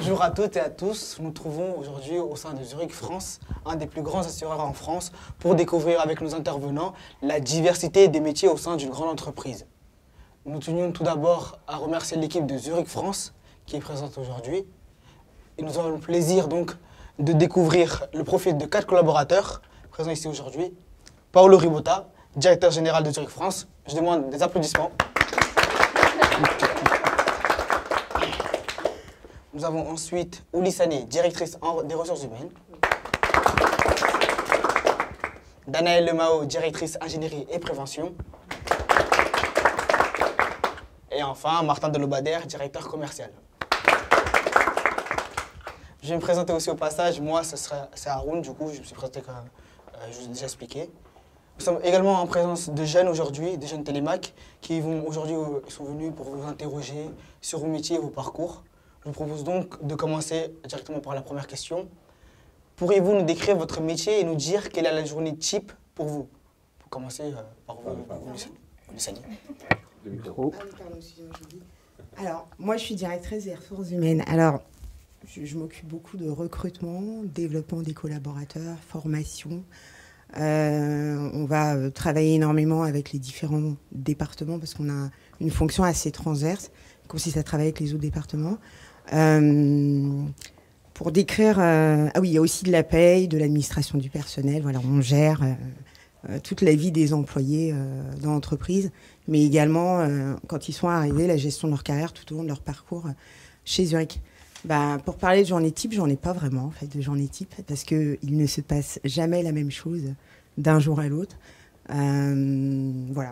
Bonjour à toutes et à tous. Nous nous trouvons aujourd'hui au sein de Zurich France, un des plus grands assureurs en France, pour découvrir avec nos intervenants la diversité des métiers au sein d'une grande entreprise. Nous tenions tout d'abord à remercier l'équipe de Zurich France qui est présente aujourd'hui. Et nous avons le plaisir donc de découvrir le profil de 4 collaborateurs présents ici aujourd'hui. Paolo Ribotta, directeur général de Zurich France. Je demande des applaudissements. Nous avons ensuite Ouli Sané, directrice des ressources humaines. Danaëlle Lemao, directrice ingénierie et prévention. Et enfin, Martin Delobadère, directeur commercial. Je vais me présenter aussi au passage. Moi, c'est Haroun, du coup, je me suis présenté comme je vous ai déjà expliqué. Nous sommes également en présence de jeunes aujourd'hui, des jeunes télémac, qui aujourd'hui sont venus pour vous interroger sur vos métiers et vos parcours. Je vous propose donc de commencer directement par la première question. Pourriez-vous nous décrire votre métier et nous dire quelle est la journée type pour vous? Pour commencer par vous, Ouli. Le micro. Alors, moi, je suis directrice des ressources humaines. Alors, je m'occupe beaucoup de recrutement, développement des collaborateurs, formation. On va travailler énormément avec les différents départements parce qu'on a une fonction assez transverse qui consiste à travailler avec les autres départements. Pour décrire, ah oui, il y a aussi de la paye, de l'administration du personnel. Voilà, on gère toute la vie des employés dans l'entreprise, mais également, quand ils sont arrivés, la gestion de leur carrière tout au long de leur parcours chez Zurich. Pour parler de journée type, j'en ai pas vraiment en fait, de journée type, parce qu'il ne se passe jamais la même chose d'un jour à l'autre. Voilà,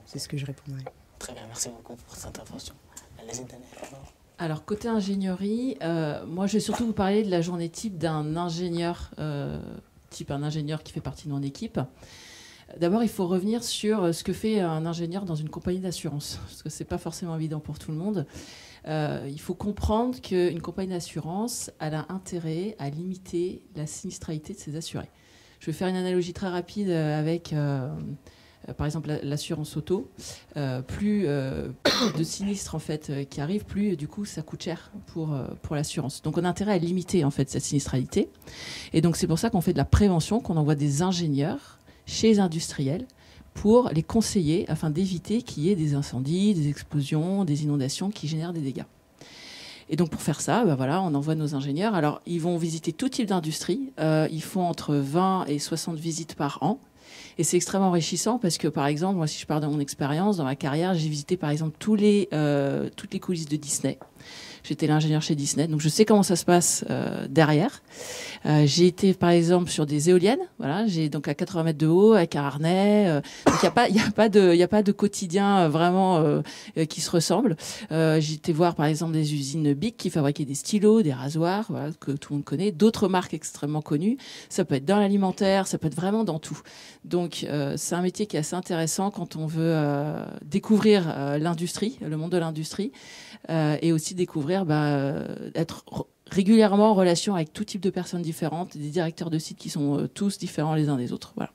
c'est ce que je répondrai. Très bien, merci beaucoup pour cette intervention. Allez-y, Daniel. Alors, côté ingénierie, moi, je vais surtout vous parler de la journée type d'un ingénieur, un ingénieur qui fait partie de mon équipe. D'abord, il faut revenir sur ce que fait un ingénieur dans une compagnie d'assurance, parce que ce n'est pas forcément évident pour tout le monde. Il faut comprendre qu'une compagnie d'assurance a intérêt à limiter la sinistralité de ses assurés. Je vais faire une analogie très rapide avec, par exemple, l'assurance auto. Plus de sinistres en fait, qui arrivent, plus du coup ça coûte cher pour l'assurance. Donc on a intérêt à limiter en fait cette sinistralité. Et donc c'est pour ça qu'on fait de la prévention, qu'on envoie des ingénieurs chez les industriels pour les conseiller afin d'éviter qu'il y ait des incendies, des explosions, des inondations qui génèrent des dégâts. Et donc pour faire ça, voilà, on envoie nos ingénieurs. Alors ils vont visiter tout type d'industrie. Ils font entre 20 et 60 visites par an. Et c'est extrêmement enrichissant parce que, par exemple, moi, si je parle de mon expérience, dans ma carrière, j'ai visité, par exemple, toutes les coulisses de Disney. J'étais l'ingénieur chez Disney, donc je sais comment ça se passe derrière. J'ai été, par exemple, sur des éoliennes, voilà, j'ai donc à 80 mètres de haut, avec un harnais. Donc il y a pas de quotidien vraiment qui se ressemble. J'ai été voir, par exemple, des usines Bic qui fabriquaient des stylos, des rasoirs, voilà, que tout le monde connaît, d'autres marques extrêmement connues. Ça peut être dans l'alimentaire, ça peut être vraiment dans tout. Donc c'est un métier qui est assez intéressant quand on veut découvrir l'industrie, le monde de l'industrie, et aussi découvrir, être régulièrement en relation avec tout type de personnes différentes, des directeurs de sites qui sont tous différents les uns des autres. Voilà.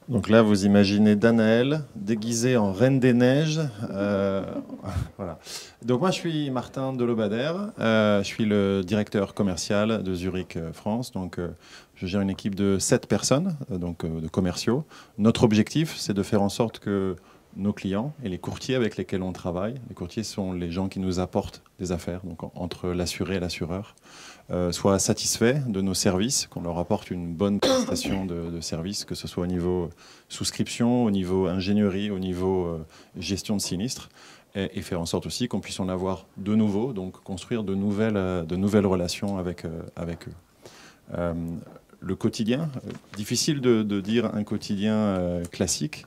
Donc là, vous imaginez Danaëlle déguisée en Reine des Neiges. Voilà. Donc moi, je suis Martin Delobadère. Je suis le directeur commercial de Zurich France. Donc je gère une équipe de 7 personnes, de commerciaux. Notre objectif, c'est de faire en sorte que nos clients et les courtiers avec lesquels on travaille, les courtiers sont les gens qui nous apportent des affaires, donc entre l'assuré et l'assureur, soient satisfaits de nos services, qu'on leur apporte une bonne prestation de services, que ce soit au niveau souscription, au niveau ingénierie, au niveau gestion de sinistres, et faire en sorte aussi qu'on puisse en avoir de nouveaux, donc construire de nouvelles relations avec eux. Le quotidien, difficile de dire un quotidien classique,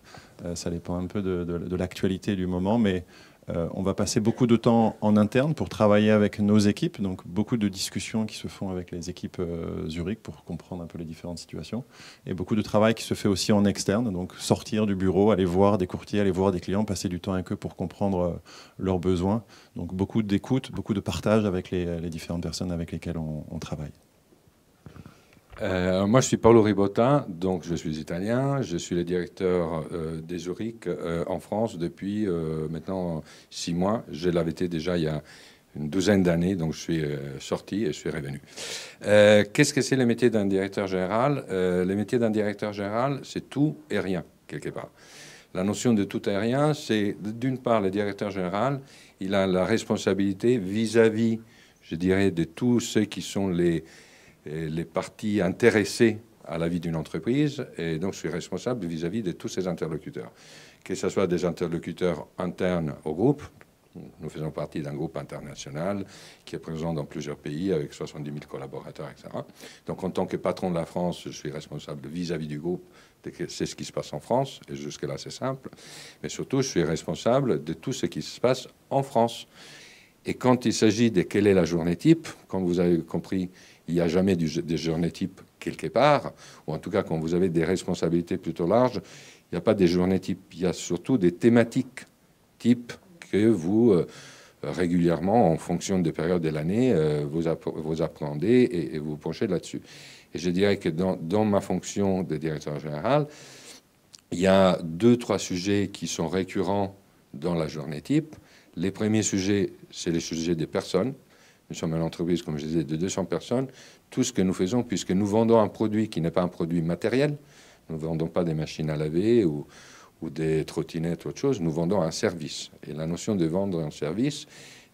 ça dépend un peu de l'actualité du moment, mais on va passer beaucoup de temps en interne pour travailler avec nos équipes, donc beaucoup de discussions qui se font avec les équipes Zurich pour comprendre un peu les différentes situations, et beaucoup de travail qui se fait aussi en externe, donc sortir du bureau, aller voir des courtiers, aller voir des clients, passer du temps avec eux pour comprendre leurs besoins, donc beaucoup d'écoute, beaucoup de partage avec les différentes personnes avec lesquelles on travaille. Moi, je suis Paolo Ribotta, donc je suis italien. Je suis le directeur des Zurich en France depuis maintenant 6 mois. Je l'avais été déjà il y a une douzaine d'années, donc je suis sorti et je suis revenu. Qu'est-ce que c'est le métier d'un directeur général? Le métier d'un directeur général, c'est tout et rien, quelque part. La notion de tout et rien, c'est d'une part, le directeur général, il a la responsabilité vis-à-vis, je dirais, de tous ceux qui sont les parties intéressées à la vie d'une entreprise, et donc je suis responsable vis-à-vis de tous ces interlocuteurs. Que ce soit des interlocuteurs internes au groupe, nous faisons partie d'un groupe international qui est présent dans plusieurs pays avec 70 000 collaborateurs, etc. Donc en tant que patron de la France, je suis responsable vis-à-vis du groupe, c'est ce qui se passe en France, et jusque-là c'est simple, mais surtout je suis responsable de tout ce qui se passe en France. Et quand il s'agit de quelle est la journée type, comme vous avez compris, il n'y a jamais des journées types quelque part, ou en tout cas quand vous avez des responsabilités plutôt larges, il n'y a pas des journées types, il y a surtout des thématiques types que vous, régulièrement, en fonction des périodes de l'année, vous apprenez et vous penchez là-dessus. Et je dirais que dans ma fonction de directeur général, il y a 2-3 sujets qui sont récurrents dans la journée type. Les premiers sujets, c'est les sujets des personnes. Nous sommes une entreprise, comme je disais, de 200 personnes. Tout ce que nous faisons, puisque nous vendons un produit qui n'est pas un produit matériel, nous ne vendons pas des machines à laver ou des trottinettes ou autre chose, nous vendons un service. Et la notion de vendre un service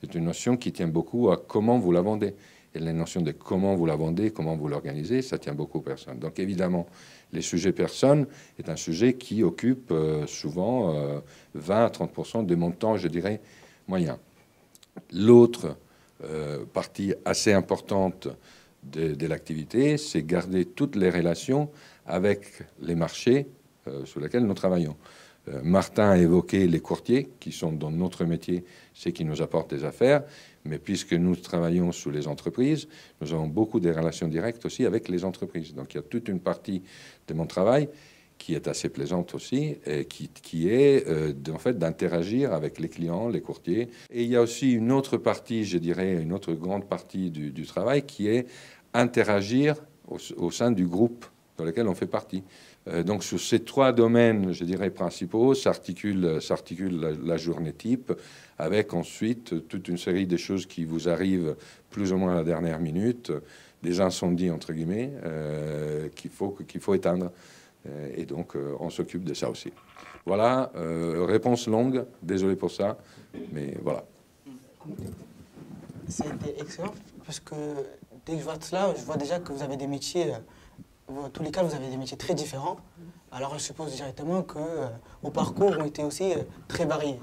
est une notion qui tient beaucoup à comment vous la vendez. Et la notion de comment vous la vendez, comment vous l'organisez, ça tient beaucoup aux personnes. Donc évidemment, les sujets personnes est un sujet qui occupe souvent 20 à 30% de mon temps, je dirais, moyen. L'autre partie assez importante de l'activité, c'est garder toutes les relations avec les marchés sur lesquels nous travaillons. Martin a évoqué les courtiers, qui sont dans notre métier, ceux qui nous apportent des affaires, mais puisque nous travaillons sous les entreprises, nous avons beaucoup de relations directes aussi avec les entreprises. Donc il y a toute une partie de mon travail qui est assez plaisante aussi, et qui est en fait d'interagir avec les clients, les courtiers. Et il y a aussi une autre partie, je dirais, une autre grande partie du travail qui est interagir au sein du groupe dans lequel on fait partie. Donc sur ces 3 domaines, je dirais, principaux, s'articule la journée type, avec ensuite toute une série de choses qui vous arrivent plus ou moins à la dernière minute, des incendies, entre guillemets, qu'il faut éteindre. Et donc, on s'occupe de ça aussi. Voilà, réponse longue, désolé pour ça, mais voilà. C'était excellent, parce que dès que je vois cela, je vois déjà que vous avez des métiers, dans tous les cas, vous avez des métiers très différents. Alors, je suppose directement que vos parcours ont été aussi très variés.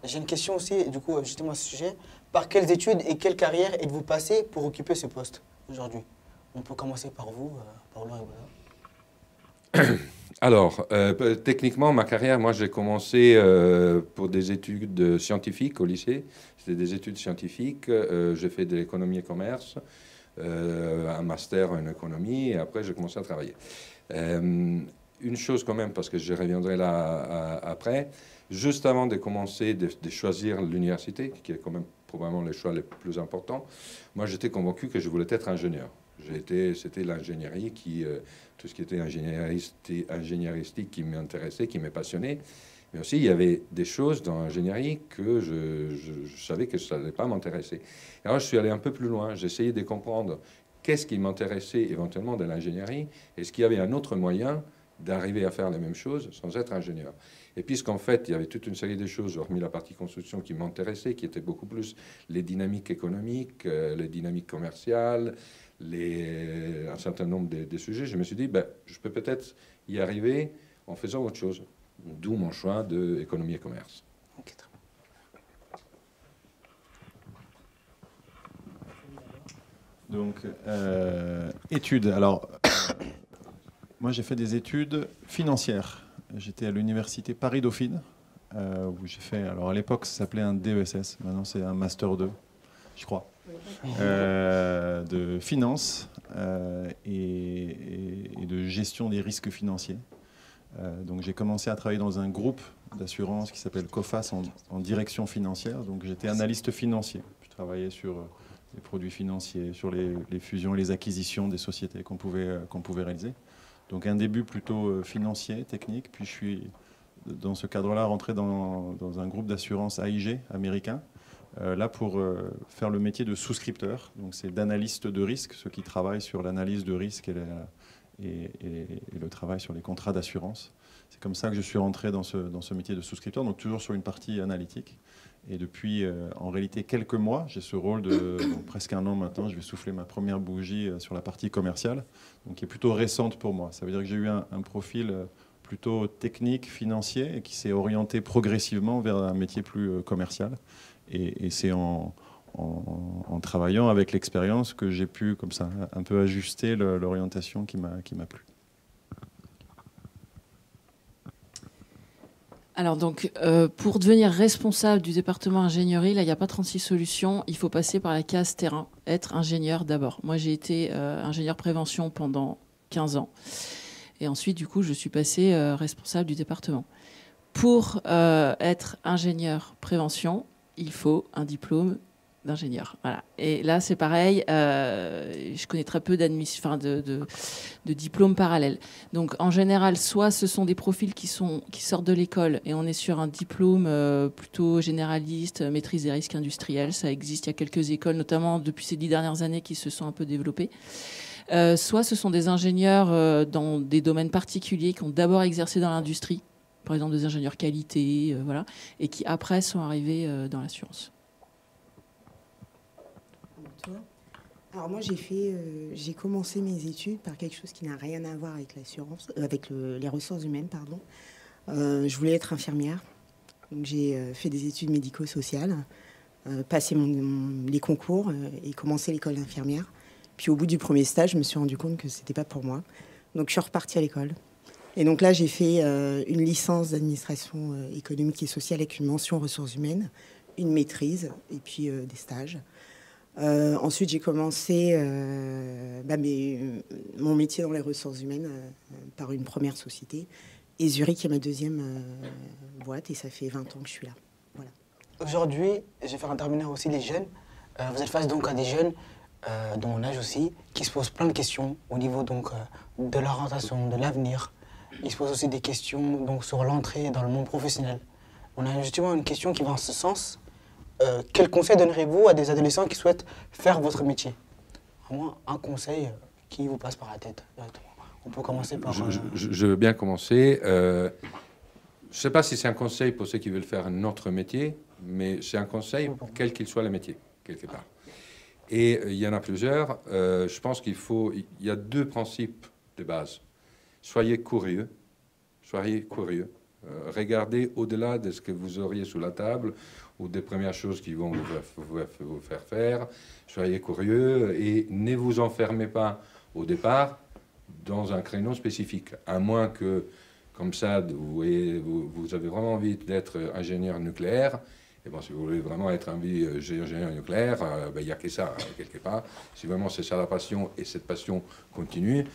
J'ai une question aussi, du coup, justement à ce sujet. Par quelles études et quelle carrière êtes-vous passé pour occuper ce poste aujourd'hui? On peut commencer par vous, Paolo Ribotta. Alors, techniquement, ma carrière, moi, j'ai commencé pour des études scientifiques au lycée. C'était des études scientifiques. J'ai fait de l'économie et commerce, un master en économie, et après, j'ai commencé à travailler. Une chose quand même, parce que je reviendrai là après, juste avant de commencer de choisir l'université, qui est quand même probablement le choix le plus important, moi, j'étais convaincu que je voulais être ingénieur. C'était l'ingénierie tout ce qui était ingénieristique qui m'intéressait, qui me passionnait. Mais aussi, il y avait des choses dans l'ingénierie que je savais que ça n'allait pas m'intéresser. Alors, je suis allé un peu plus loin. J'essayais de comprendre qu'est-ce qui m'intéressait éventuellement de l'ingénierie. Est-ce qu'il y avait un autre moyen d'arriver à faire les mêmes choses sans être ingénieur? Et puisqu'en fait, il y avait toute une série de choses, hormis la partie construction, qui m'intéressaient, qui étaient beaucoup plus les dynamiques économiques, les dynamiques commerciales, un certain nombre de sujets, je me suis dit, je peux peut-être y arriver en faisant autre chose. D'où mon choix d'économie et commerce. Okay, très bien. Donc, études. Alors, moi, j'ai fait des études financières. J'étais à l'université Paris-Dauphine, où j'ai fait... Alors, à l'époque, ça s'appelait un DESS. Maintenant, c'est un Master 2, je crois. De finance et de gestion des risques financiers. Donc j'ai commencé à travailler dans un groupe d'assurance qui s'appelle COFAS en direction financière. Donc j'étais analyste financier. Je travaillais sur les produits financiers, sur les fusions et les acquisitions des sociétés qu'on pouvait réaliser. Donc un début plutôt financier, technique, puis je suis dans ce cadre-là rentré dans un groupe d'assurance AIG américain, là pour faire le métier de souscripteur. Donc c'est d'analyste de risque, ceux qui travaillent sur l'analyse de risque et le travail sur les contrats d'assurance. C'est comme ça que je suis rentré dans ce métier de souscripteur, donc toujours sur une partie analytique. Et depuis, en réalité, quelques mois, j'ai ce rôle de presque un an maintenant. Je vais souffler ma première bougie sur la partie commerciale, donc qui est plutôt récente pour moi. Ça veut dire que j'ai eu un profil plutôt technique, financier, et qui s'est orienté progressivement vers un métier plus commercial. Et c'est en travaillant avec l'expérience que j'ai pu, comme ça, un peu ajuster l'orientation qui m'a plu. Alors donc, pour devenir responsable du département ingénierie, là, il n'y a pas 36 solutions. Il faut passer par la case terrain, être ingénieur d'abord. Moi, j'ai été ingénieur prévention pendant 15 ans. Et ensuite, du coup, je suis passé responsable du département. Pour être ingénieur prévention, il faut un diplôme d'ingénieur. Voilà. Et là, c'est pareil. Je connais très peu de diplômes parallèles. Donc, en général, soit ce sont des profils qui sortent de l'école et on est sur un diplôme plutôt généraliste, maîtrise des risques industriels. Ça existe. Il y a quelques écoles, notamment depuis ces 10 dernières années, qui se sont un peu développées. Soit ce sont des ingénieurs dans des domaines particuliers qui ont d'abord exercé dans l'industrie, par exemple des ingénieurs qualité, voilà, et qui après sont arrivés dans l'assurance. Alors moi j'ai commencé mes études par quelque chose qui n'a rien à voir avec l'assurance, avec les ressources humaines, pardon. Je voulais être infirmière, donc j'ai fait des études médico-sociales, passé les concours et commencé l'école d'infirmière. Puis au bout du premier stage, je me suis rendu compte que c'était pas pour moi, donc je suis repartie à l'école. Et donc là j'ai fait une licence d'administration économique et sociale avec une mention ressources humaines, une maîtrise et puis des stages. Ensuite, j'ai commencé mon métier dans les ressources humaines par une première société. Et Zurich est ma deuxième boîte et ça fait 20 ans que je suis là. Voilà. Aujourd'hui, je vais faire intervenir aussi les jeunes. Vous êtes face donc à des jeunes de mon âge aussi qui se posent plein de questions au niveau donc de l'orientation, de l'avenir. Ils se posent aussi des questions donc, sur l'entrée dans le monde professionnel. On a justement une question qui va en ce sens. Quel conseil donnerez-vous à des adolescents qui souhaitent faire votre métier? Vraiment, un conseil qui vous passe par la tête directement. On peut commencer par... Je veux bien commencer. Je ne sais pas si c'est un conseil pour ceux qui veulent faire un autre métier, mais c'est un conseil, quel qu'il soit le métier, quelque part. Et il y en a plusieurs. Je pense il y a 2 principes de base. Soyez curieux. Regardez au-delà de ce que vous auriez sous la table ou des premières choses qui vont vous faire. Soyez curieux et ne vous enfermez pas au départ dans un créneau spécifique. À moins que, comme ça, vous avez vraiment envie d'être ingénieur nucléaire. Et bon, si vous voulez vraiment être ingénieur nucléaire, il n'y a que ça, quelque part. Si vraiment c'est ça la passion et cette passion continue,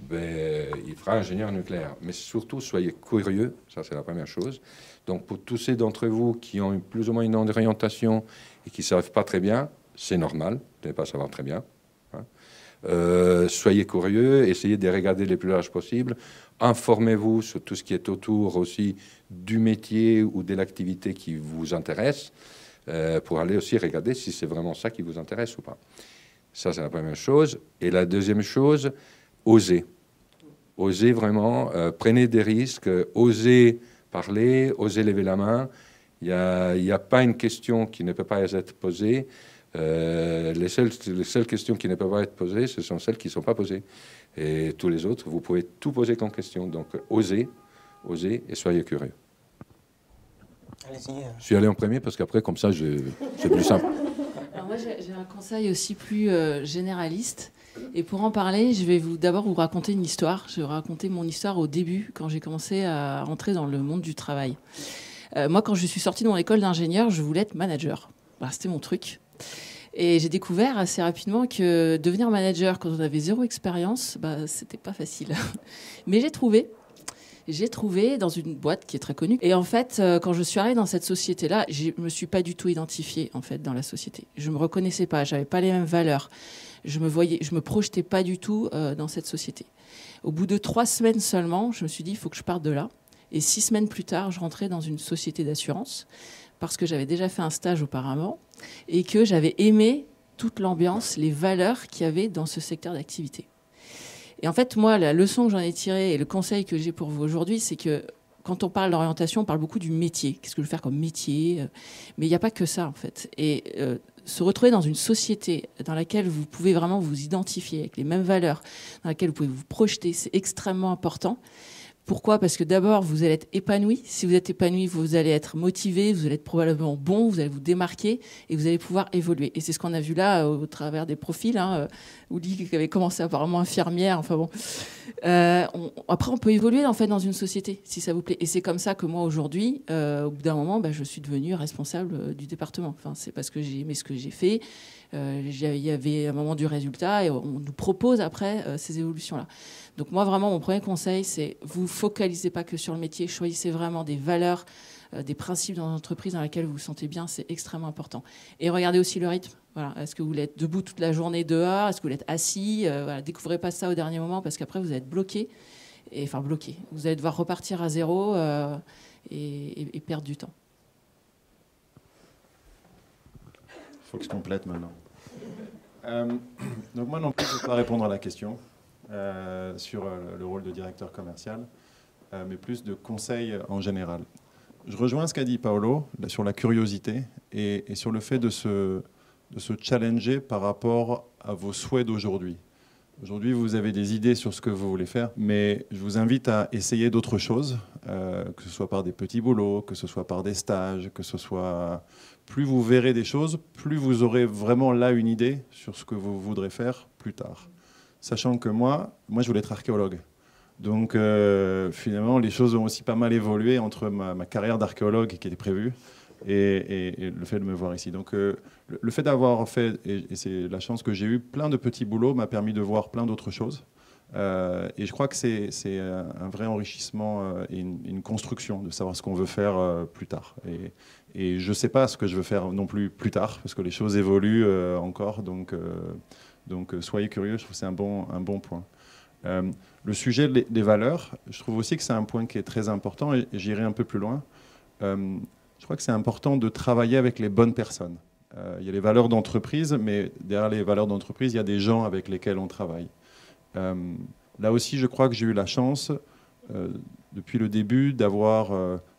il fera ingénieur nucléaire. Mais surtout, soyez curieux, ça c'est la première chose. Donc pour tous ceux d'entre vous qui ont plus ou moins une orientation et qui ne savent pas très bien, c'est normal de ne pas savoir très bien. Soyez curieux, essayez de regarder le plus large possible. Informez-vous sur tout ce qui est autour aussi du métier ou de l'activité qui vous intéresse pour aller aussi regarder si c'est vraiment ça qui vous intéresse ou pas. Ça, c'est la première chose. Et la deuxième chose, osez. Osez vraiment, prenez des risques, osez parler, osez lever la main. Il n'y a pas une question qui ne peut pas être posée. Les seules questions qui ne peuvent pas être posées, ce sont celles qui ne sont pas posées. Et tous les autres, vous pouvez tout poser comme question. Donc, osez et soyez curieux. Allez-y. Je suis allé en premier parce qu'après, comme ça, c'est plus simple. Alors moi, j'ai un conseil aussi plus généraliste. Et pour en parler, je vais d'abord vous raconter une histoire. Je vais vous raconter mon histoire au début, quand j'ai commencé à rentrer dans le monde du travail. Moi, quand je suis sortie de mon école d'ingénieur, je voulais être manager. Voilà, c'était mon truc. Et j'ai découvert assez rapidement que devenir manager quand on avait 0 expérience, c'était pas facile. Mais j'ai trouvé. j'ai trouvé dans une boîte qui est très connue. Et en fait, quand je suis arrivée dans cette société-là, je me suis pas du tout identifiée en fait dans la société. Je me reconnaissais pas, j'avais pas les mêmes valeurs. Je me projetais pas du tout dans cette société. Au bout de 3 semaines seulement, je me suis dit, il faut que je parte de là. Et 6 semaines plus tard, je rentrais dans une société d'assurance parce que j'avais déjà fait un stage auparavant et que j'avais aimé toute l'ambiance, les valeurs qu'il y avait dans ce secteur d'activité. Et en fait, moi, la leçon que j'en ai tirée et le conseil que j'ai pour vous aujourd'hui, c'est que quand on parle d'orientation, on parle beaucoup du métier. Qu'est-ce que je veux faire comme métier ? Mais il n'y a pas que ça, en fait. Et se retrouver dans une société dans laquelle vous pouvez vraiment vous identifier avec les mêmes valeurs, dans laquelle vous pouvez vous projeter, c'est extrêmement important. Pourquoi ? Parce que d'abord, vous allez être épanoui. Si vous êtes épanoui, vous allez être motivé, vous allez être probablement bon, vous allez vous démarquer et vous allez pouvoir évoluer. Et c'est ce qu'on a vu là au travers des profils. Ouli qui avait commencé apparemment infirmière. Enfin bon. Après, on peut évoluer en fait dans une société, si ça vous plaît. Et c'est comme ça que moi, aujourd'hui, au bout d'un moment, je suis devenue responsable du département. Enfin, c'est parce que j'ai aimé ce que j'ai fait. Il y avait un moment du résultat et on nous propose après ces évolutions-là. Donc moi, vraiment, mon premier conseil, c'est vous focalisez pas que sur le métier, choisissez vraiment des valeurs, des principes dans l'entreprise dans laquelle vous vous sentez bien, c'est extrêmement important. Et regardez aussi le rythme. Voilà. Est-ce que vous voulez être debout toute la journée dehors ? Est-ce que vous voulez être assis ? Voilà. Découvrez pas ça au dernier moment parce qu'après, vous allez être bloqué. Enfin, bloqué. Vous allez devoir repartir à zéro et perdre du temps. Il faut que je complète maintenant. Donc moi non plus, je ne peux pas répondre à la question sur le rôle de directeur commercial, mais plus de conseils en général. Je rejoins ce qu'a dit Paolo sur la curiosité et sur le fait de se challenger par rapport à vos souhaits d'aujourd'hui. Aujourd'hui, vous avez des idées sur ce que vous voulez faire, mais je vous invite à essayer d'autres choses, que ce soit par des petits boulots, que ce soit par des stages, que ce soit... Plus vous verrez des choses, plus vous aurez vraiment là une idée sur ce que vous voudrez faire plus tard. Sachant que moi je voulais être archéologue. Donc finalement, les choses ont aussi pas mal évolué entre ma carrière d'archéologue qui était prévue et le fait de me voir ici. Donc le fait d'avoir fait, et c'est la chance que j'ai eue, plein de petits boulots m'a permis de voir plein d'autres choses. Et je crois que c'est un vrai enrichissement et une construction de savoir ce qu'on veut faire plus tard. Et je ne sais pas ce que je veux faire non plus tard, parce que les choses évoluent encore. Donc soyez curieux, je trouve que c'est un bon point. Le sujet des valeurs, je trouve aussi que c'est un point qui est très important, et j'irai un peu plus loin. Je crois que c'est important de travailler avec les bonnes personnes. Il y a les valeurs d'entreprise, mais derrière les valeurs d'entreprise, il y a des gens avec lesquels on travaille. Là aussi, je crois que j'ai eu la chance, depuis le début, d'avoir,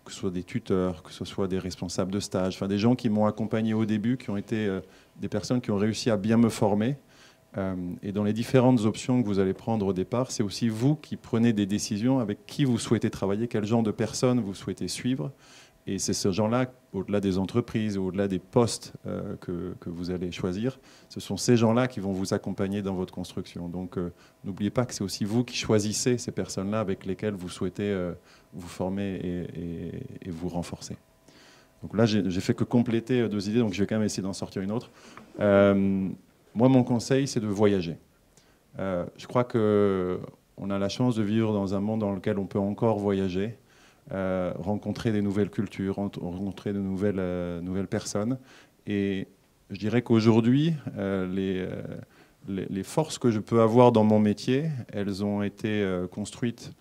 que ce soit des tuteurs, que ce soit des responsables de stage, enfin des gens qui m'ont accompagné au début, qui ont été des personnes qui ont réussi à bien me former. Et dans les différentes options que vous allez prendre au départ, c'est aussi vous qui prenez des décisions avec qui vous souhaitez travailler, quel genre de personnes vous souhaitez suivre. Et c'est ce gens-là, au-delà des entreprises, au-delà des postes que vous allez choisir, ce sont ces gens-là qui vont vous accompagner dans votre construction. Donc n'oubliez pas que c'est aussi vous qui choisissez ces personnes-là avec lesquelles vous souhaitez vous former et vous renforcer. Donc là, j'ai fait que compléter 2 idées, donc je vais quand même essayer d'en sortir une autre. Moi, mon conseil, c'est de voyager. Je crois qu'on a la chance de vivre dans un monde dans lequel on peut encore voyager. Rencontrer des nouvelles cultures, rencontrer de nouvelles personnes. Et je dirais qu'aujourd'hui, les forces que je peux avoir dans mon métier, elles ont été construites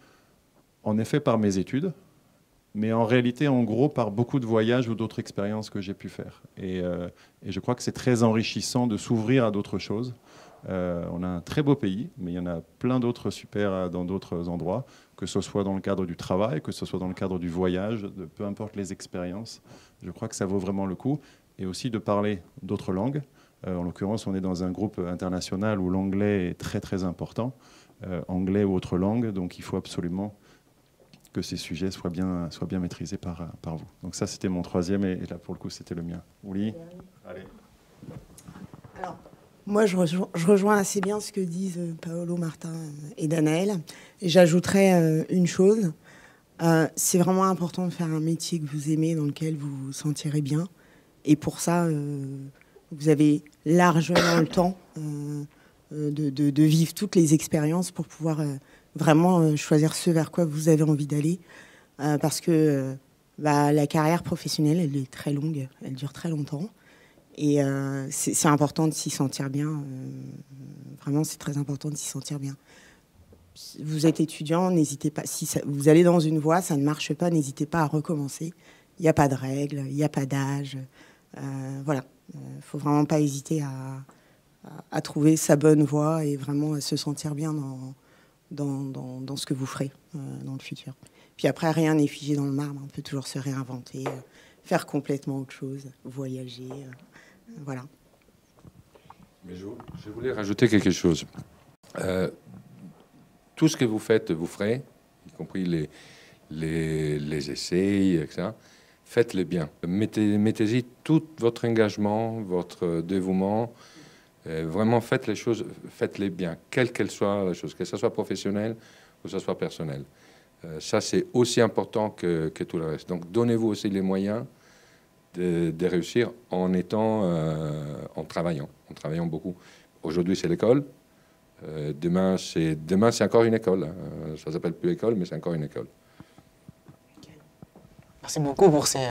en effet par mes études, mais en réalité, en gros, par beaucoup de voyages ou d'autres expériences que j'ai pu faire. Et je crois que c'est très enrichissant de s'ouvrir à d'autres choses. On a un très beau pays, mais il y en a plein d'autres super dans d'autres endroits, que ce soit dans le cadre du travail, que ce soit dans le cadre du voyage, peu importe les expériences. Je crois que ça vaut vraiment le coup. Et aussi de parler d'autres langues. En l'occurrence, on est dans un groupe international où l'anglais est très très important, anglais ou autre langue, donc il faut absolument que ces sujets soient bien maîtrisés par vous. Donc ça, c'était mon 3e, et là, pour le coup, c'était le mien. Ouli, allez. Alors, moi, je rejoins assez bien ce que disent Paolo, Martin et Danaël. Et j'ajouterais une chose. C'est vraiment important de faire un métier que vous aimez, dans lequel vous vous sentirez bien. Et pour ça, vous avez largement le temps de vivre toutes les expériences pour pouvoir vraiment choisir ce vers quoi vous avez envie d'aller, parce que la carrière professionnelle, elle est très longue, elle dure très longtemps. Et c'est important de s'y sentir bien. Vraiment, c'est très important de s'y sentir bien. Vous êtes étudiant, n'hésitez pas. Si vous allez dans une voie, ça ne marche pas, n'hésitez pas à recommencer. Il n'y a pas de règles, il n'y a pas d'âge. Voilà. Il ne faut vraiment pas hésiter à trouver sa bonne voie et vraiment à se sentir bien dans ce que vous ferez dans le futur. Puis après, rien n'est figé dans le marbre. On peut toujours se réinventer, faire complètement autre chose, voyager. Voilà. Mais je voulais rajouter quelque chose. Tout ce que vous faites, vous ferez, y compris les essais, etc. Faites-les bien. Mettez-y tout votre engagement, votre dévouement. Vraiment, faites les choses, faites-les bien, quelle qu'elle soit la chose, que ce soit professionnel ou que ce soit personnel. Ça, c'est aussi important que tout le reste. Donc, donnez-vous aussi les moyens de réussir en travaillant beaucoup. Aujourd'hui, c'est l'école. Demain, c'est encore une école. Ça s'appelle plus école, mais c'est encore une école. Merci beaucoup pour ces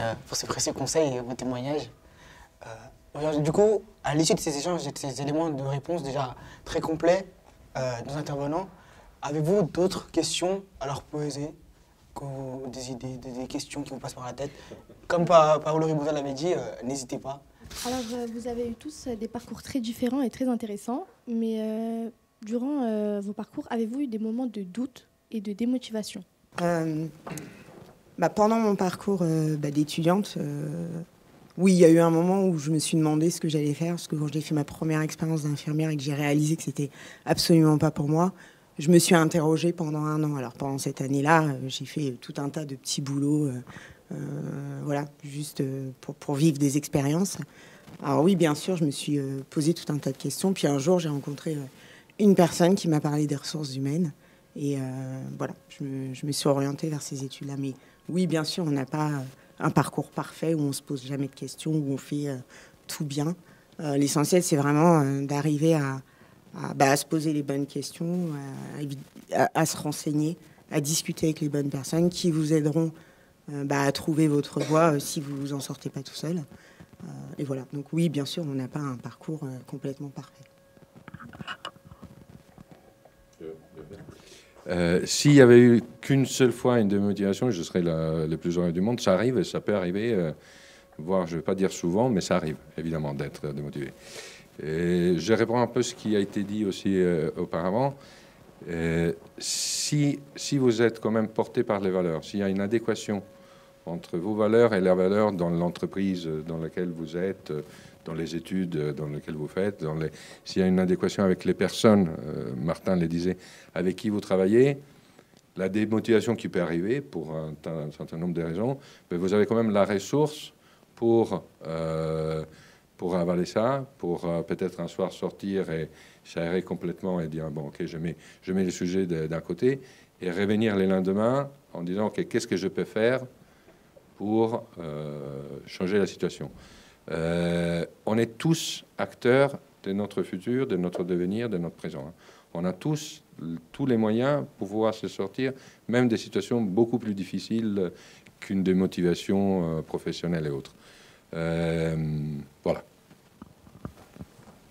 précieux conseils et vos témoignages. Du coup, à l'issue de ces échanges et de ces éléments de réponse déjà très complets de nos intervenants, avez-vous d'autres questions à leur poser, des idées, des questions qui vous passent par la tête? Comme Paolo Ribosa l'avait dit, n'hésitez pas. Alors, vous avez eu tous des parcours très différents et très intéressants, mais durant vos parcours, avez-vous eu des moments de doute et de démotivation? Pendant mon parcours d'étudiante, oui, il y a eu un moment où je me suis demandé ce que j'allais faire, parce que quand j'ai fait ma première expérience d'infirmière et que j'ai réalisé que c'était absolument pas pour moi, je me suis interrogée pendant 1 an. Alors pendant cette année-là, j'ai fait tout un tas de petits boulots, voilà, juste pour vivre des expériences. Alors oui, bien sûr, je me suis posé tout un tas de questions. Puis un jour, j'ai rencontré une personne qui m'a parlé des ressources humaines. Et voilà, je me suis orientée vers ces études-là. Mais oui, bien sûr, on n'a pas un parcours parfait où on se pose jamais de questions, où on fait tout bien. L'essentiel, c'est vraiment d'arriver à se poser les bonnes questions, à se renseigner, à discuter avec les bonnes personnes qui vous aideront à trouver votre voie si vous vous en sortez pas tout seul. Et voilà. Donc oui, bien sûr, on n'a pas un parcours complètement parfait. S'il y avait eu qu'une seule fois une démotivation, je serais le plus heureux du monde. Ça arrive et ça peut arriver, voire je ne vais pas dire souvent, mais ça arrive évidemment d'être démotivé. Et je réponds un peu à ce qui a été dit aussi auparavant. Si vous êtes quand même porté par les valeurs, s'il y a une adéquation entre vos valeurs et les valeurs dans l'entreprise dans laquelle vous êtes, dans les études dans lesquelles vous faites, s'il y a une adéquation avec les personnes, Martin le disait, avec qui vous travaillez, la démotivation qui peut arriver pour un certain nombre de raisons, mais vous avez quand même la ressource pour avaler ça, pour peut-être un soir sortir et s'aérer complètement et dire bon, ok, je mets les sujets d'un côté et revenir les lendemains en disant ok, qu'est-ce que je peux faire pour changer la situation. On est tous acteurs de notre futur, de notre devenir, de notre présent. On a tous les moyens pour pouvoir se sortir, même des situations beaucoup plus difficiles qu'une démotivation professionnelle et autres. Voilà.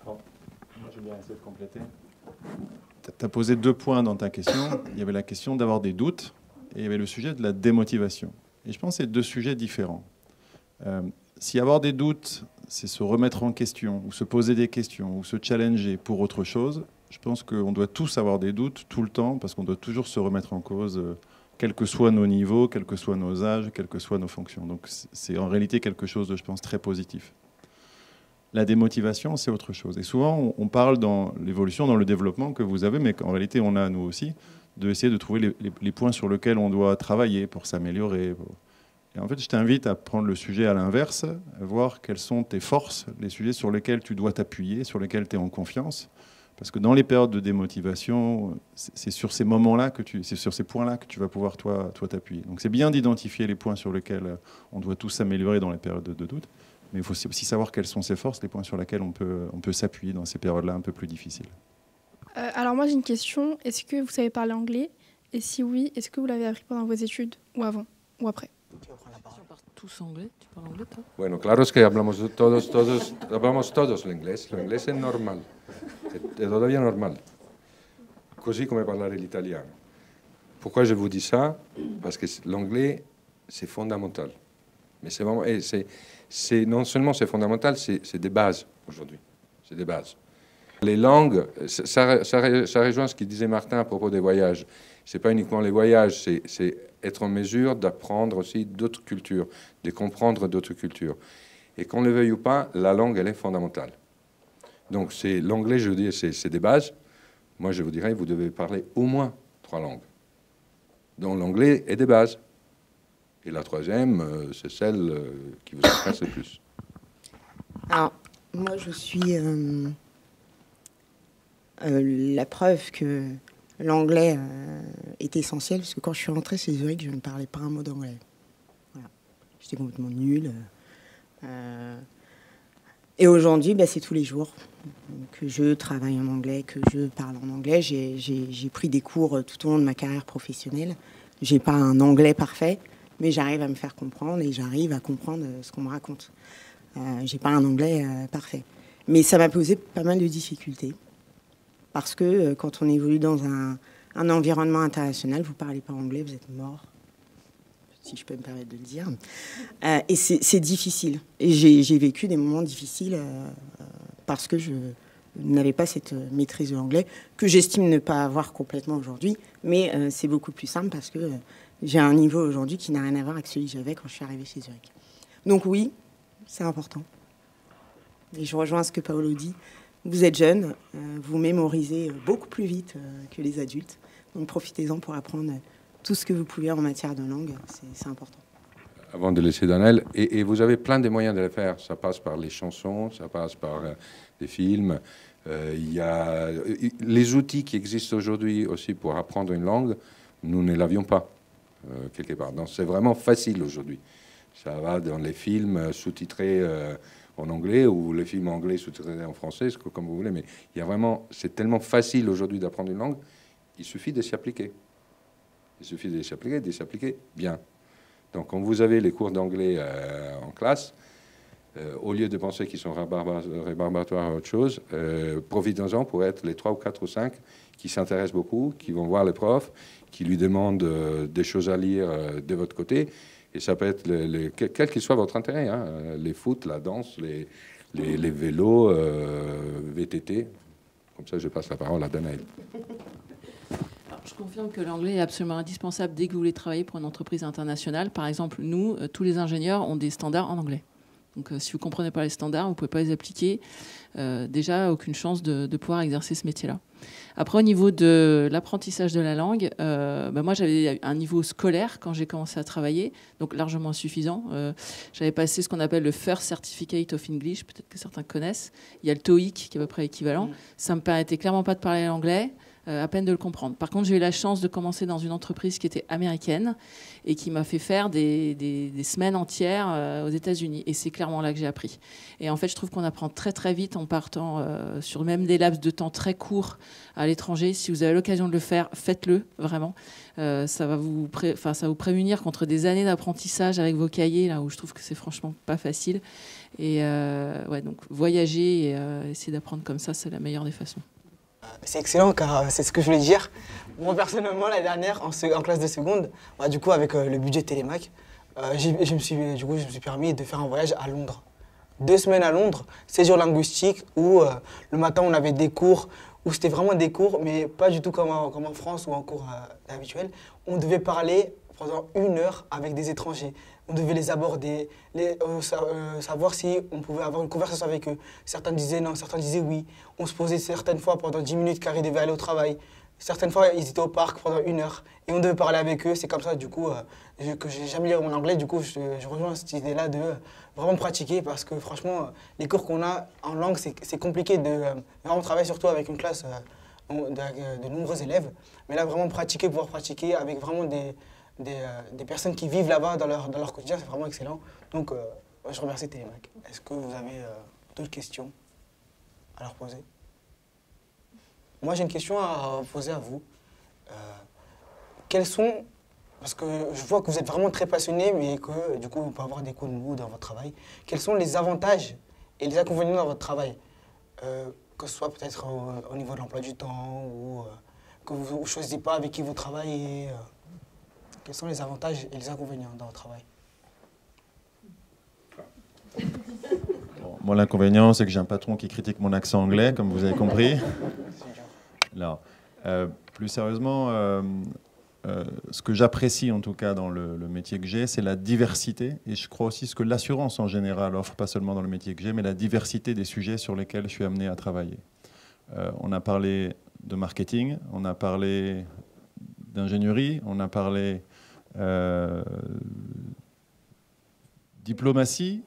Bon, je vais bien essayer de compléter. Tu as posé 2 points dans ta question. Il y avait la question d'avoir des doutes et il y avait le sujet de la démotivation. Et je pense que c'est 2 sujets différents. Si avoir des doutes, c'est se remettre en question, ou se poser des questions, ou se challenger pour autre chose, je pense qu'on doit tous avoir des doutes tout le temps, parce qu'on doit toujours se remettre en cause, quels que soient nos niveaux, quels que soient nos âges, quelles que soient nos fonctions. Donc c'est en réalité quelque chose de, je pense, très positif. La démotivation, c'est autre chose. Et souvent, on parle dans l'évolution, dans le développement que vous avez, mais qu'en réalité, on a, nous aussi, d'essayer de trouver les points sur lesquels on doit travailler pour s'améliorer. Et en fait, je t'invite à prendre le sujet à l'inverse, à voir quelles sont tes forces, les sujets sur lesquels tu dois t'appuyer, sur lesquels tu es en confiance. Parce que dans les périodes de démotivation, c'est sur ces moments-là, c'est sur ces points-là que tu vas pouvoir toi t'appuyer. Donc c'est bien d'identifier les points sur lesquels on doit tous s'améliorer dans les périodes de doute, mais il faut aussi savoir quelles sont ses forces, les points sur lesquels on peut s'appuyer dans ces périodes-là un peu plus difficiles. Alors moi j'ai une question, est-ce que vous savez parler anglais? Et si oui, est-ce que vous l'avez appris pendant vos études ou avant ou après? Qui va prendre la parole? On parle tous anglais. Tu parles anglais, toi? Bueno, claro es que hablamos todos l'inglés. L'inglés es normal, è todavía normal. Così come parlare l'italiano. Pourquoi je vous dis ça? Parce que l'anglais, c'est fondamental. Mais c'est vraiment, non seulement c'est fondamental, c'est des bases aujourd'hui. C'est des bases. Les langues, ça rejoint ce qu'il disait Martin à propos des voyages. C'est pas uniquement les voyages, c'est être en mesure d'apprendre aussi d'autres cultures, de comprendre d'autres cultures. Et qu'on le veuille ou pas, la langue, elle est fondamentale. Donc c'est l'anglais, je veux dire, c'est des bases. Moi, je vous dirais, vous devez parler au moins 3 langues. Donc l'anglais est des bases. Et la troisième, c'est celle qui vous intéresse le plus. Alors, moi, je suis la preuve que l'anglais est essentiel, parce que quand je suis rentrée chez Zurich, je ne parlais pas un mot d'anglais. Voilà. J'étais complètement nulle. Et aujourd'hui, c'est tous les jours que je travaille en anglais, que je parle en anglais. J'ai pris des cours tout au long de ma carrière professionnelle. J'ai pas un anglais parfait, mais j'arrive à me faire comprendre et j'arrive à comprendre ce qu'on me raconte. J'ai pas un anglais parfait. Mais ça m'a posé pas mal de difficultés. Parce que quand on évolue dans un environnement international, vous parlez pas anglais, vous êtes mort, si je peux me permettre de le dire. Et c'est difficile. Et j'ai vécu des moments difficiles parce que je n'avais pas cette maîtrise de l'anglais, que j'estime ne pas avoir complètement aujourd'hui. Mais c'est beaucoup plus simple parce que j'ai un niveau aujourd'hui qui n'a rien à voir avec celui que j'avais quand je suis arrivée chez Zurich. Donc oui, c'est important. Et je rejoins ce que Paolo dit. Vous êtes jeune, vous mémorisez beaucoup plus vite que les adultes. Donc profitez-en pour apprendre tout ce que vous pouvez en matière de langue. C'est important. Avant de laisser Daniel, et vous avez plein de moyens de le faire. Ça passe par les chansons, ça passe par des films. Il y a les outils qui existent aujourd'hui aussi pour apprendre une langue. Nous ne l'avions pas. Quelque part. Donc c'est vraiment facile aujourd'hui. Ça va dans les films sous-titrés en anglais ou les films anglais sous-titrés en français, comme vous voulez. Mais il y a vraiment, c'est tellement facile aujourd'hui d'apprendre une langue. Il suffit de s'y appliquer. Il suffit de s'y appliquer bien. Donc quand vous avez les cours d'anglais en classe, au lieu de penser qu'ils sont rébarbatoires à autre chose, profitez-en pour être les 3 ou 4 ou 5 qui s'intéressent beaucoup, qui vont voir les profs, qui lui demandent des choses à lire de votre côté. Et ça peut être, quel qu'il soit votre intérêt, hein, les foot, la danse, les vélos, VTT. Comme ça, je passe la parole à Danaël. Je confirme que l'anglais est absolument indispensable dès que vous voulez travailler pour une entreprise internationale. Par exemple, nous, tous les ingénieurs ont des standards en anglais. Donc, si vous ne comprenez pas les standards, vous ne pouvez pas les appliquer. Déjà, aucune chance de pouvoir exercer ce métier-là. Après, au niveau de l'apprentissage de la langue, moi, j'avais un niveau scolaire quand j'ai commencé à travailler, donc largement insuffisant. J'avais passé ce qu'on appelle le First Certificate of English, peut-être que certains connaissent. Il y a le TOEIC qui est à peu près équivalent. Ça ne me permettait clairement pas de parler l'anglais. À peine de le comprendre. Par contre, j'ai eu la chance de commencer dans une entreprise qui était américaine et qui m'a fait faire des semaines entières aux États-Unis. Et c'est clairement là que j'ai appris. Et en fait, je trouve qu'on apprend très très vite en partant sur même des laps de temps très courts à l'étranger. Si vous avez l'occasion de le faire, faites-le vraiment. Ça va vous prémunir contre des années d'apprentissage avec vos cahiers, là où je trouve que c'est franchement pas facile. Et donc voyager et essayer d'apprendre comme ça, c'est la meilleure des façons. C'est excellent car c'est ce que je voulais dire. Moi personnellement l'année dernière en classe de seconde, du coup avec le budget Télémac, je me suis permis de faire un voyage à Londres. 2 semaines à Londres, séjour linguistique où le matin on avait des cours, où c'était vraiment des cours mais pas du tout comme en France ou en cours habituel. On devait parler pendant 1 heure avec des étrangers. On devait les aborder, savoir si on pouvait avoir une conversation avec eux. Certains disaient non, certains disaient oui. On se posait certaines fois pendant 10 minutes car ils devaient aller au travail. Certaines fois, ils étaient au parc pendant 1 heure et on devait parler avec eux. C'est comme ça, du coup, que j'ai jamais lu mon anglais. Du coup, je rejoins cette idée-là de vraiment pratiquer parce que franchement, les cours qu'on a en langue, c'est compliqué de vraiment travailler surtout avec une classe de nombreux élèves. Mais là, vraiment pouvoir pratiquer avec vraiment des personnes qui vivent là-bas dans leur quotidien, c'est vraiment excellent. Donc, je remercie Télémac. Est-ce que vous avez d'autres questions à leur poser? Moi, j'ai une question à poser à vous. quels sont, parce que je vois que vous êtes vraiment très passionné, mais que du coup, on peut avoir des coups de mou dans votre travail. Quels sont les avantages et les inconvénients dans votre travail, que ce soit peut-être au niveau de l'emploi du temps ou que vous ne choisissez pas avec qui vous travaillez. Quels sont les avantages et les inconvénients dans votre travail? Bon, moi, l'inconvénient, c'est que j'ai un patron qui critique mon accent anglais, comme vous avez compris. Alors, plus sérieusement, ce que j'apprécie en tout cas dans le métier que j'ai, c'est la diversité. Et je crois aussi ce que l'assurance en général offre, pas seulement dans le métier que j'ai, mais la diversité des sujets sur lesquels je suis amené à travailler. On a parlé de marketing, on a parlé d'ingénierie, on a parlé diplomatie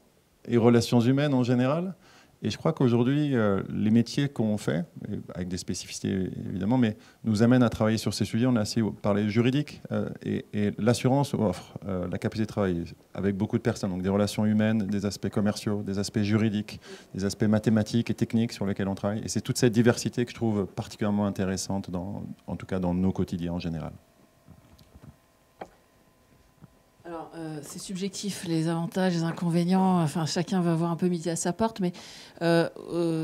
et relations humaines en général. Et je crois qu'aujourd'hui, les métiers qu'on fait, avec des spécificités évidemment, mais nous amènent à travailler sur ces sujets. On a assez parlé juridique et l'assurance offre la capacité de travailler avec beaucoup de personnes, donc des relations humaines, des aspects commerciaux, des aspects juridiques, des aspects mathématiques et techniques sur lesquels on travaille. Et c'est toute cette diversité que je trouve particulièrement intéressante, en tout cas dans nos quotidiens en général. Alors, c'est subjectif, les avantages, les inconvénients, enfin, chacun va avoir un peu midi à sa porte, mais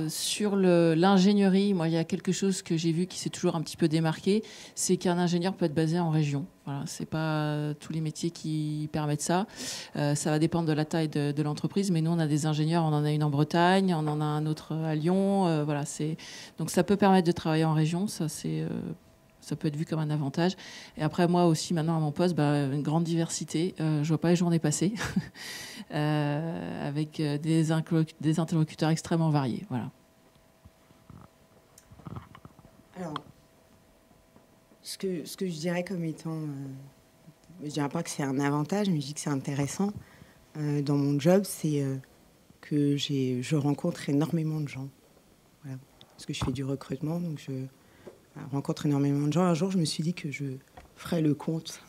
sur l'ingénierie, moi, il y a quelque chose que j'ai vu qui s'est toujours un petit peu démarqué, c'est qu'un ingénieur peut être basé en région. Voilà, c'est pas tous les métiers qui permettent ça. Ça va dépendre de la taille de l'entreprise, mais nous, on a des ingénieurs, on en a une en Bretagne, on en a un autre à Lyon. Voilà, donc ça peut permettre de travailler en région, ça peut être vu comme un avantage. Et après, moi aussi, maintenant, à mon poste, une grande diversité. Je ne vois pas les journées passer avec des interlocuteurs extrêmement variés. Voilà. Alors, ce que je dirais comme étant... je ne dirais pas que c'est un avantage, mais je dis que c'est intéressant. Dans mon job, c'est que je rencontre énormément de gens. Voilà. Parce que je fais du recrutement, donc je rencontre énormément de gens. Un jour, je me suis dit que je ferais le compte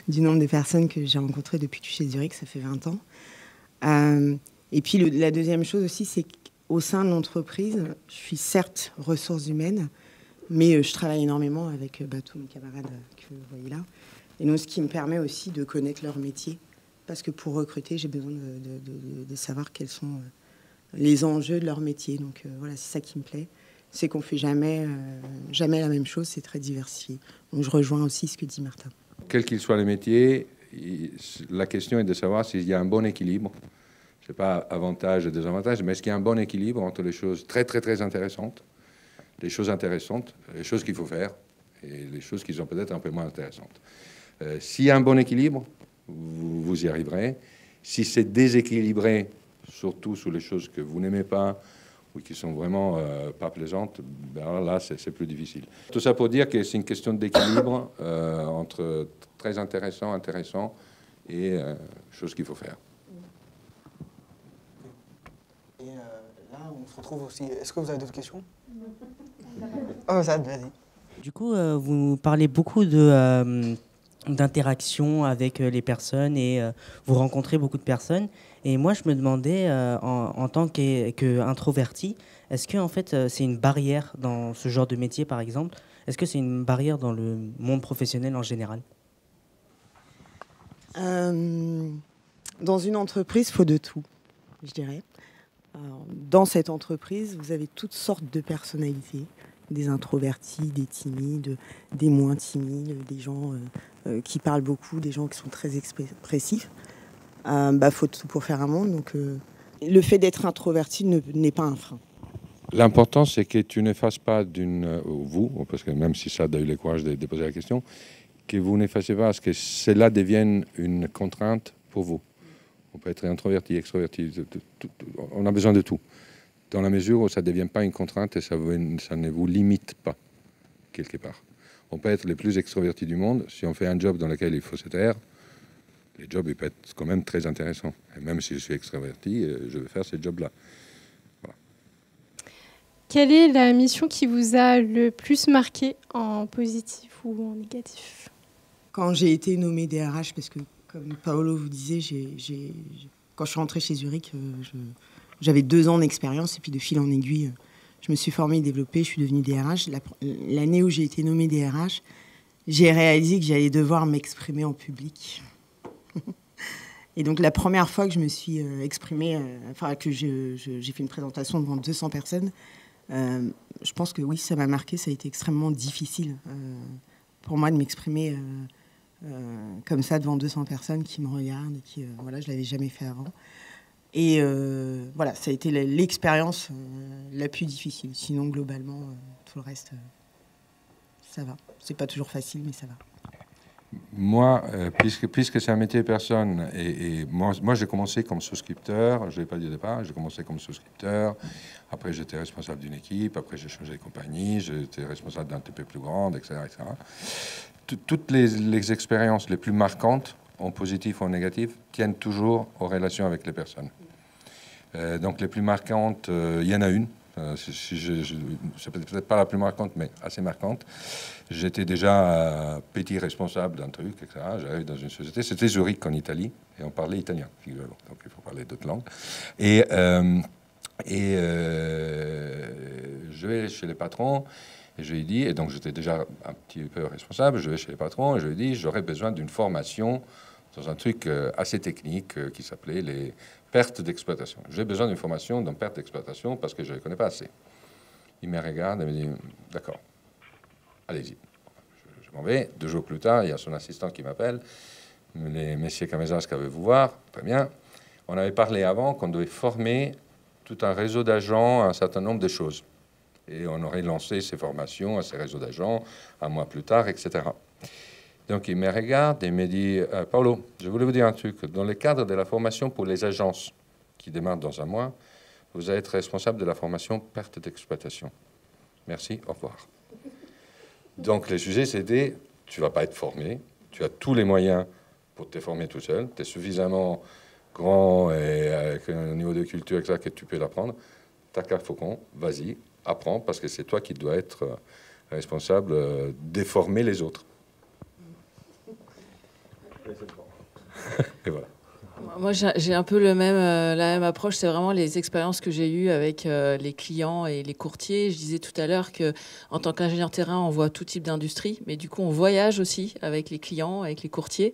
du nombre de personnes que j'ai rencontrées depuis que je suis chez Zurich, ça fait 20 ans. Et puis, la deuxième chose aussi, c'est qu'au sein de l'entreprise, je suis certes ressources humaines, mais je travaille énormément avec tous mes camarades que vous voyez là. Et donc, ce qui me permet aussi de connaître leur métier. Parce que pour recruter, j'ai besoin de savoir quels sont les enjeux de leur métier. Donc, voilà, c'est ça qui me plaît. C'est qu'on ne fait jamais la même chose, c'est très diversifié. Donc je rejoins aussi ce que dit Martin. Quels qu'ils soient les métiers, la question est de savoir s'il y a un bon équilibre. Je ne sais pas avantages et désavantages, mais est-ce qu'il y a un bon équilibre entre les choses très, très, très intéressantes, les choses intéressantes, les choses qu'il faut faire, et les choses qui sont peut-être un peu moins intéressantes. S'il y a un bon équilibre, vous y arriverez. Si c'est déséquilibré, surtout sur les choses que vous n'aimez pas, ou qui sont vraiment pas plaisantes, là, c'est plus difficile. Tout ça pour dire que c'est une question d'équilibre entre très intéressant et choses qu'il faut faire. Et là, on se retrouve aussi... Est-ce que vous avez d'autres questions? Oh, ça, vas-y. Du coup, vous parlez beaucoup d'interaction avec les personnes et vous rencontrez beaucoup de personnes. Et moi, je me demandais, en tant qu'introverti, est-ce que en fait, c'est une barrière dans ce genre de métier, par exemple? Est-ce que c'est une barrière dans le monde professionnel en général? Dans une entreprise, il faut de tout, je dirais. Alors, dans cette entreprise, vous avez toutes sortes de personnalités. Des introvertis, des timides, des moins timides, des gens qui parlent beaucoup, des gens qui sont très expressifs. Faut tout pour faire un monde. Donc, le fait d'être introverti n'est pas un frein. L'important, c'est que tu ne fasses pas vous, parce que même si ça a eu le courage de poser la question, que vous ne fassiez pas ce que cela devienne une contrainte pour vous. On peut être introverti, extroverti, on a besoin de tout. Dans la mesure où ça ne devient pas une contrainte et ça ne vous limite pas, quelque part. On peut être les plus extrovertis du monde. Si on fait un job dans lequel il faut se taire, le job il peut être quand même très intéressant. Et même si je suis extraverti, je veux faire ce job-là. Voilà. Quelle est la mission qui vous a le plus marqué en positif ou en négatif? Quand j'ai été nommée DRH, parce que comme Paolo vous disait, quand je suis rentrée chez Zurich, j'avais 2 ans d'expérience et puis de fil en aiguille, je me suis formée et développée, je suis devenue DRH. L'année où j'ai été nommée DRH, j'ai réalisé que j'allais devoir m'exprimer en public. Et donc, la première fois que je me suis exprimée, que j'ai fait une présentation devant 200 personnes, je pense que oui, ça m'a marqué. Ça a été extrêmement difficile pour moi de m'exprimer comme ça devant 200 personnes qui me regardent et qui, voilà, je ne l'avais jamais fait avant. Et voilà, ça a été l'expérience la plus difficile. Sinon, globalement, tout le reste, ça va. C'est pas toujours facile, mais ça va. Moi, puisque c'est un métier personne, et moi j'ai commencé comme souscripteur, je ne l'ai pas dit au départ, j'ai commencé comme souscripteur, après j'étais responsable d'une équipe, après j'ai changé de compagnie, j'étais responsable d'un TP plus grande, etc. etc. Toutes les expériences les plus marquantes, en positif ou en négatif, tiennent toujours aux relations avec les personnes. Donc les plus marquantes, il y en a une. C'est peut-être pas la plus marquante, mais assez marquante. J'étais déjà petit responsable d'un truc, etc. J'arrive dans une société, c'était Zurich en Italie, et on parlait italien, donc il faut parler d'autres langues. Et je vais chez les patrons, et je lui dis, et donc j'étais déjà un petit peu responsable, je vais chez les patrons, et je lui dis, j'aurais besoin d'une formation dans un truc assez technique qui s'appelait les pertes d'exploitation. J'ai besoin d'une formation dans perte d'exploitation parce que je ne les connais pas assez. Il me regarde et me dit, d'accord, allez-y. Je m'en vais. 2 jours plus tard, il y a son assistant qui m'appelle. Les messieurs Camezas, qu'avez-vous voir? Très bien. On avait parlé avant qu'on devait former tout un réseau d'agents à un certain nombre de choses. Et on aurait lancé ces formations à ces réseaux d'agents un mois plus tard, etc. Donc il me regarde et me dit, Paolo, je voulais vous dire un truc. Dans le cadre de la formation pour les agences qui démarrent dans un mois, vous allez être responsable de la formation perte d'exploitation. Merci, au revoir. Donc le sujet, c'était, tu ne vas pas être formé, tu as tous les moyens pour te former tout seul, tu es suffisamment grand et avec un niveau de culture exact que tu peux l'apprendre. T'as qu'à faucon, vas-y, apprends, parce que c'est toi qui dois être responsable de former les autres. Et voilà. Moi, j'ai un peu la même approche. C'est vraiment les expériences que j'ai eues avec les clients et les courtiers. Je disais tout à l'heure que, en tant qu'ingénieur terrain, on voit tout type d'industrie, mais du coup, on voyage aussi avec les clients, avec les courtiers.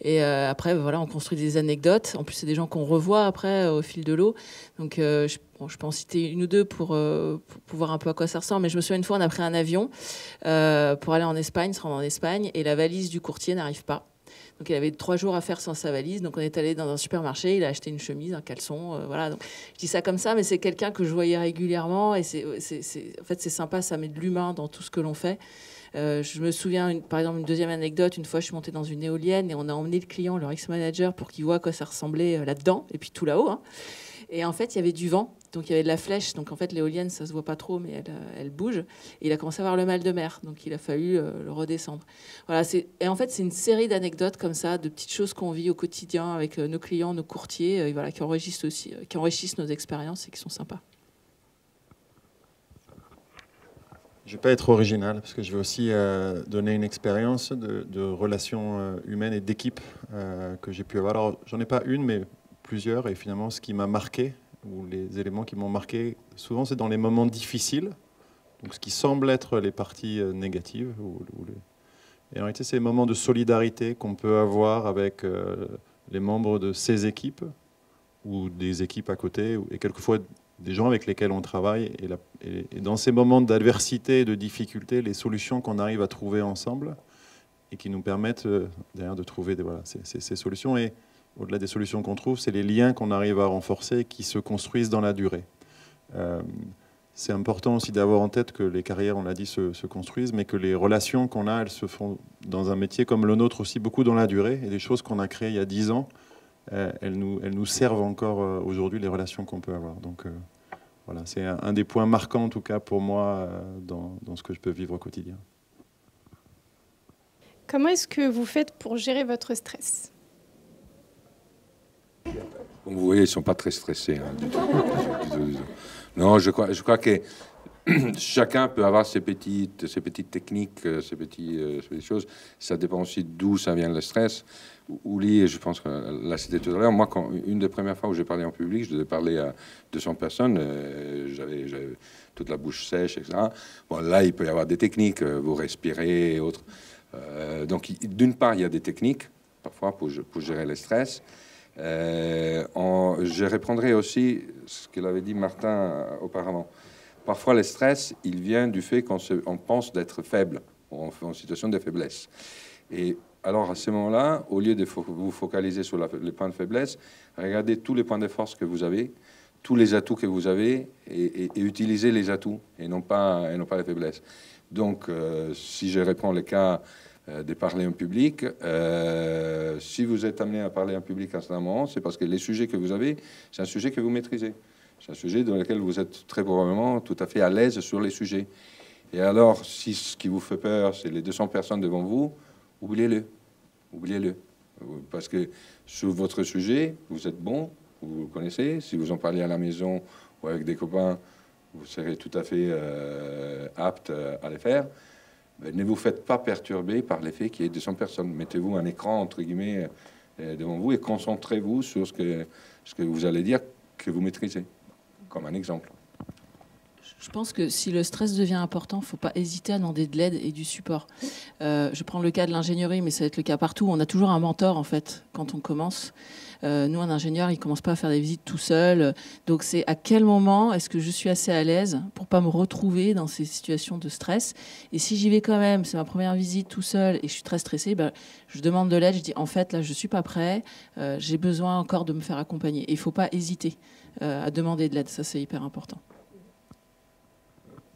Et après, voilà, on construit des anecdotes. En plus, c'est des gens qu'on revoit après au fil de l'eau. Donc, je peux en citer une ou deux pour voir un peu à quoi ça ressemble. Mais je me souviens une fois, on a pris un avion pour aller en Espagne, se rendre en Espagne, et la valise du courtier n'arrive pas. Donc il avait 3 jours à faire sans sa valise. Donc on est allé dans un supermarché, il a acheté une chemise, un caleçon, voilà. Donc je dis ça comme ça, mais c'est quelqu'un que je voyais régulièrement et en fait c'est sympa, ça met de l'humain dans tout ce que l'on fait. Je me souviens, par exemple, une deuxième anecdote. Une fois, je suis montée dans une éolienne et on a emmené le client, leur ex-manager, pour qu'il voit à quoi ça ressemblait là-dedans et puis tout là-haut. Hein. Et en fait, il y avait du vent. Donc, il y avait de la flèche. Donc, en fait, l'éolienne, ça se voit pas trop, mais elle bouge. Et il a commencé à avoir le mal de mer. Donc, il a fallu le redescendre. Voilà. Et en fait, c'est une série d'anecdotes comme ça, de petites choses qu'on vit au quotidien avec nos clients, nos courtiers, voilà, qui enrichissent nos expériences et qui sont sympas. Je ne vais pas être original, parce que je vais aussi donner une expérience de relations humaines et d'équipe que j'ai pu avoir. Alors, j'en ai pas une, mais plusieurs. Et finalement, ce qui m'a marqué, ou les éléments qui m'ont marqué, souvent, c'est dans les moments difficiles. Donc, ce qui semble être les parties négatives. Et en réalité, c'est les moments de solidarité qu'on peut avoir avec les membres de ces équipes, ou des équipes à côté, et quelquefois des gens avec lesquels on travaille. Et dans ces moments d'adversité et de difficulté, les solutions qu'on arrive à trouver ensemble et qui nous permettent derrière de trouver ces solutions. Et au-delà des solutions qu'on trouve, c'est les liens qu'on arrive à renforcer et qui se construisent dans la durée. C'est important aussi d'avoir en tête que les carrières, on l'a dit, se construisent, mais que les relations qu'on a, elles se font dans un métier comme le nôtre aussi beaucoup dans la durée. Et les choses qu'on a créées il y a 10 ans, elles nous servent encore aujourd'hui, les relations qu'on peut avoir. Donc voilà, c'est un des points marquants en tout cas pour moi dans ce que je peux vivre au quotidien. Comment est-ce que vous faites pour gérer votre stress ? Comme vous voyez, ils ne sont pas très stressés. Hein, du tout. Non, je crois que chacun peut avoir ses petites techniques, ses petites choses. Ça dépend aussi d'où ça vient le stress. Ouli, je pense que là c'était tout à l'heure. Moi, une des premières fois où j'ai parlé en public, je devais parler à 200 personnes. J'avais toute la bouche sèche, etc. Bon, là, il peut y avoir des techniques, vous respirez et autres. Donc, d'une part, il y a des techniques, parfois, pour gérer le stress. Je reprendrai aussi ce qu'il avait dit Martin auparavant. Parfois, le stress, il vient du fait qu'on pense d'être faible, en situation de faiblesse. Et alors, à ce moment-là, au lieu de vous focaliser sur les points de faiblesse, regardez tous les points de force que vous avez, tous les atouts que vous avez, et utilisez les atouts, et non pas les faiblesses. Donc, si je reprends le cas de parler en public, si vous êtes amené à parler en public à ce moment, c'est parce que les sujets que vous avez, c'est un sujet que vous maîtrisez. C'est un sujet dans lequel vous êtes très probablement tout à fait à l'aise sur les sujets. Et alors, si ce qui vous fait peur, c'est les 200 personnes devant vous, oubliez-le. Oubliez-le. Parce que sur votre sujet, vous êtes bon, vous le connaissez. Si vous en parlez à la maison ou avec des copains, vous serez tout à fait apte à le faire. Mais ne vous faites pas perturber par l'effet qu'il y ait 200 personnes. Mettez-vous un écran, entre guillemets, devant vous et concentrez-vous sur ce que vous allez dire que vous maîtrisez, comme un exemple. Je pense que si le stress devient important, il ne faut pas hésiter à demander de l'aide et du support. Je prends le cas de l'ingénierie, mais ça va être le cas partout. On a toujours un mentor, en fait, quand on commence. Nous, un ingénieur, il ne commence pas à faire des visites tout seul. Donc, c'est à quel moment est-ce que je suis assez à l'aise pour ne pas me retrouver dans ces situations de stress. Et si j'y vais quand même, c'est ma première visite tout seul et je suis très stressée, ben, je demande de l'aide. Je dis, en fait, là, je ne suis pas prêt. J'ai besoin encore de me faire accompagner. Et il ne faut pas hésiter à demander de l'aide. Ça, c'est hyper important.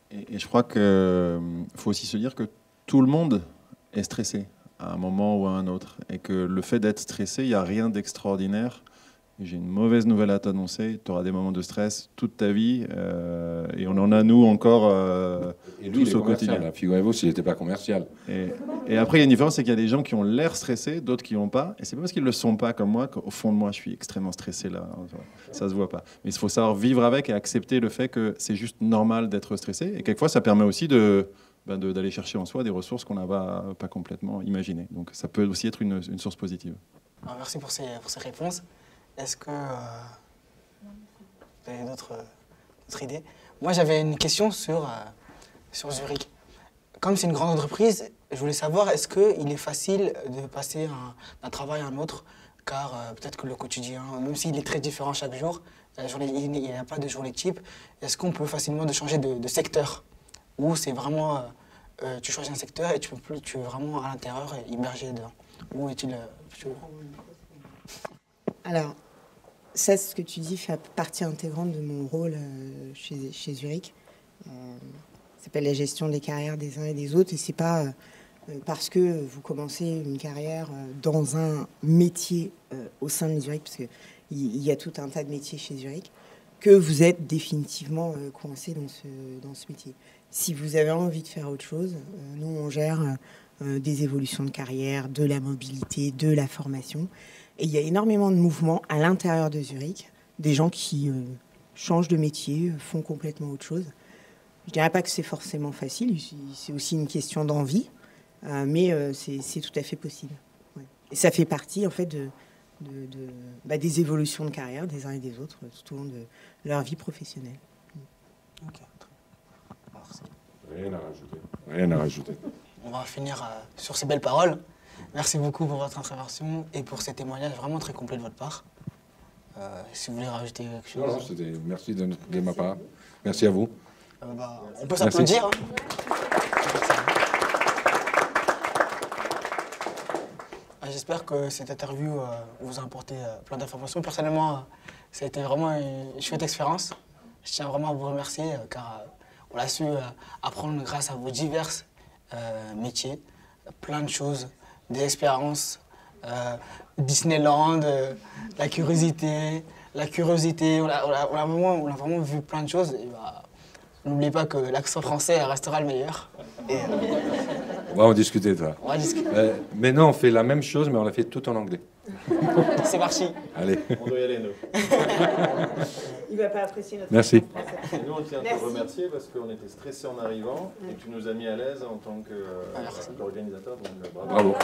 Et je crois qu'il faut aussi se dire que tout le monde est stressé à un moment ou à un autre. Et que le fait d'être stressé, il n'y a rien d'extraordinaire. J'ai une mauvaise nouvelle à t'annoncer. Tu auras des moments de stress toute ta vie. Et on en a, nous, encore et lui, tous au quotidien. Figurez-vous s'il n'était pas commercial. Et après, il y a une différence, c'est qu'il y a des gens qui ont l'air stressés, d'autres qui n'ont pas. Et c'est pas parce qu'ils ne le sont pas comme moi qu'au fond de moi, je suis extrêmement stressé là. Ça ne se voit pas. Mais il faut savoir vivre avec et accepter le fait que c'est juste normal d'être stressé. Et quelquefois, ça permet aussi d'aller chercher en soi des ressources qu'on n'a pas complètement imaginées. Donc ça peut aussi être une source positive. Alors, merci pour ces réponses. Est-ce que vous avez d'autres idées? Moi, j'avais une question sur Zurich. Comme c'est une grande entreprise, je voulais savoir, est-ce qu'il est facile de passer d'un travail à un autre? Car peut-être que le quotidien, même s'il est très différent chaque jour, il n'y a pas de journée type, est-ce qu'on peut facilement changer de secteur? Ou c'est vraiment, tu choisis un secteur et tu es vraiment à l'intérieur et immergé dedans? Où est-il Alors, ça, ce que tu dis fait partie intégrante de mon rôle chez Zurich. Ça s'appelle la gestion des carrières des uns et des autres. Et c'est pas parce que vous commencez une carrière dans un métier au sein de Zurich, parce qu'il y a tout un tas de métiers chez Zurich, que vous êtes définitivement coincé dans ce métier. Si vous avez envie de faire autre chose, nous, on gère des évolutions de carrière, de la mobilité, de la formation. Et il y a énormément de mouvements à l'intérieur de Zurich, des gens qui changent de métier, font complètement autre chose. Je ne dirais pas que c'est forcément facile, c'est aussi une question d'envie, mais c'est tout à fait possible. Ouais. Et ça fait partie, en fait, des évolutions de carrière des uns et des autres, tout au long de leur vie professionnelle. Ok. Merci. Rien à rajouter. On va finir sur ces belles paroles. Merci beaucoup pour votre intervention et pour ces témoignages vraiment très complets de votre part. Si vous voulez rajouter quelque chose. Non, merci de ma part. Merci à vous. On peut s'applaudir. Hein. J'espère que cette interview vous a apporté plein d'informations. Personnellement, ça a été vraiment une chouette expérience. Je tiens vraiment à vous remercier car on a su apprendre grâce à vos divers métiers, plein de choses. Des expériences, Disneyland, la curiosité. On a vraiment vu plein de choses. N'oubliez pas que l'accent français restera le meilleur. On va en discuter, toi. On va discuter. Mais non, on fait la même chose, mais on la fait tout en anglais. C'est parti. Allez. On doit y aller, nous. Il ne va pas apprécier notre Merci. Et nous, on tient à te remercier parce qu'on était stressés en arrivant et tu nous as mis à l'aise en tant qu'organisateur. Bravo.